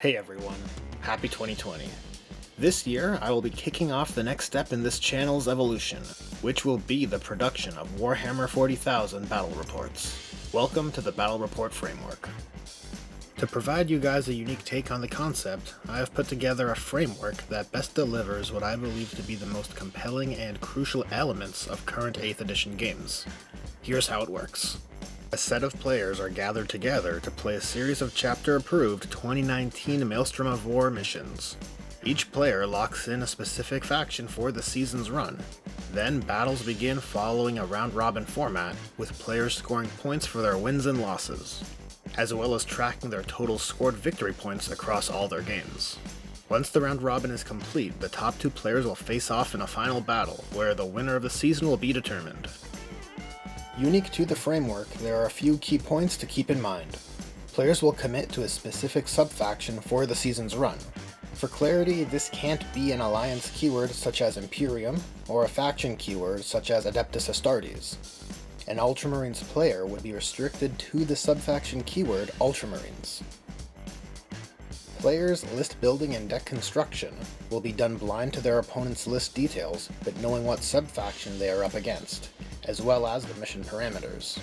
Hey everyone, happy 2020. This year, I will be kicking off the next step in this channel's evolution, which will be the production of Warhammer 40,000 battle reports. Welcome to the Battle Report Framework. To provide you guys a unique take on the concept, I have put together a framework that best delivers what I believe to be the most compelling and crucial elements of current 8th edition games. Here's how it works. A set of players are gathered together to play a series of chapter-approved 2019 Maelstrom of War missions. Each player locks in a specific faction for the season's run. Then battles begin following a round-robin format, with players scoring points for their wins and losses, as well as tracking their total scored victory points across all their games. Once the round-robin is complete, the top two players will face off in a final battle, where the winner of the season will be determined. Unique to the framework, there are a few key points to keep in mind. Players will commit to a specific sub-faction for the season's run. For clarity, this can't be an alliance keyword such as Imperium, or a faction keyword such as Adeptus Astartes. An Ultramarines player would be restricted to the sub-faction keyword Ultramarines. Players' list building and deck construction will be done blind to their opponent's list details, but knowing what sub-faction they are up against, as well as the mission parameters.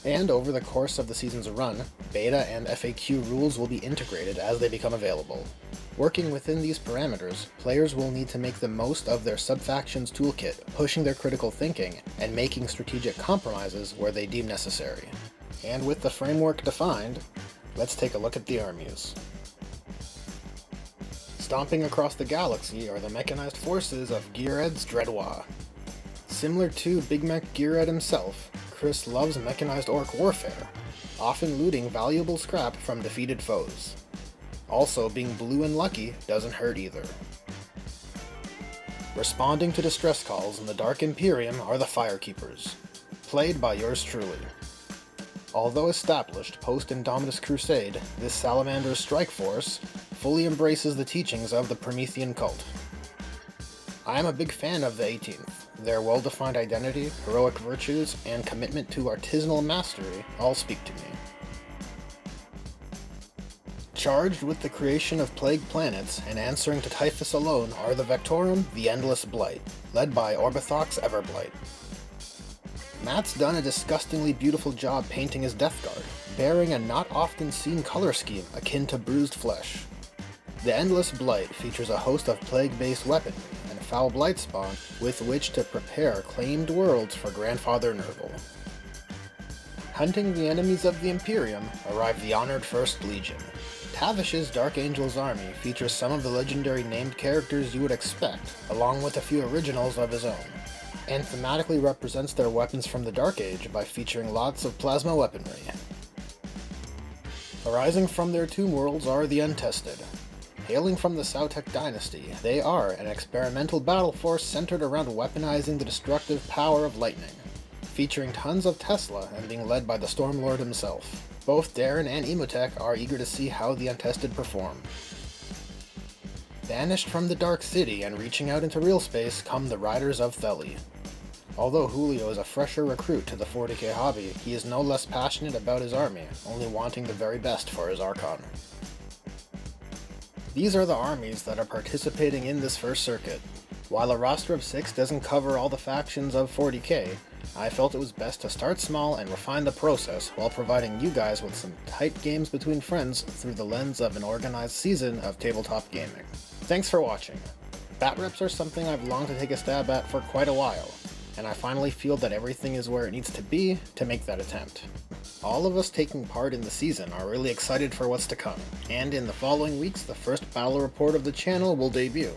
And over the course of the season's run, beta and FAQ rules will be integrated as they become available. Working within these parameters, players will need to make the most of their sub-faction's toolkit, pushing their critical thinking, and making strategic compromises where they deem necessary. And with the framework defined, let's take a look at the armies. Stomping across the galaxy are the mechanized forces of Gired's Dreadwa. Similar to Big Mech Gired himself, Chris loves mechanized orc warfare, often looting valuable scrap from defeated foes. Also, being blue and lucky doesn't hurt either. Responding to distress calls in the Dark Imperium are the Firekeepers, played by yours truly. Although established post-Indomitus Crusade, this Salamander strike force fully embraces the teachings of the Promethean cult. I am a big fan of the 18th. Their well-defined identity, heroic virtues, and commitment to artisanal mastery all speak to me. Charged with the creation of plague planets and answering to Typhus alone are the Vectorum, the Endless Blight, led by Orbithox Everblight. Matt's done a disgustingly beautiful job painting his Death Guard, bearing a not often seen color scheme akin to bruised flesh. The Endless Blight features a host of plague-based weaponry and foul blight spawn with which to prepare claimed worlds for Grandfather Nurgle. Hunting the enemies of the Imperium arrive the honored First Legion. Tavish's Dark Angel's army features some of the legendary named characters you would expect, along with a few originals of his own, and thematically represents their weapons from the Dark Age by featuring lots of plasma weaponry. Arising from their tomb worlds are the Untested. Hailing from the Sautekh dynasty, they are an experimental battle force centered around weaponizing the destructive power of lightning, featuring tons of Tesla and being led by the Stormlord himself. Both Darren and Emotech are eager to see how the Untested perform. Banished from the Dark City and reaching out into real space come the Riders of Theli. Although Julio is a fresher recruit to the 40k hobby, he is no less passionate about his army, only wanting the very best for his Archon. These are the armies that are participating in this first circuit. While a roster of 6 doesn't cover all the factions of 40k, I felt it was best to start small and refine the process while providing you guys with some tight games between friends through the lens of an organized season of tabletop gaming. Thanks for watching. Bat reps are something I've longed to take a stab at for quite a while, and I finally feel that everything is where it needs to be to make that attempt. All of us taking part in the season are really excited for what's to come, and in the following weeks the first battle report of the channel will debut.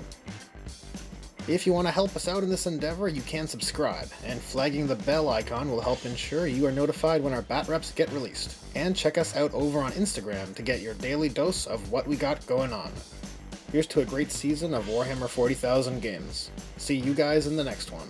If you want to help us out in this endeavor, you can subscribe, and flagging the bell icon will help ensure you are notified when our bat reps get released. And check us out over on Instagram to get your daily dose of what we got going on. Here's to a great season of Warhammer 40,000 games. See you guys in the next one.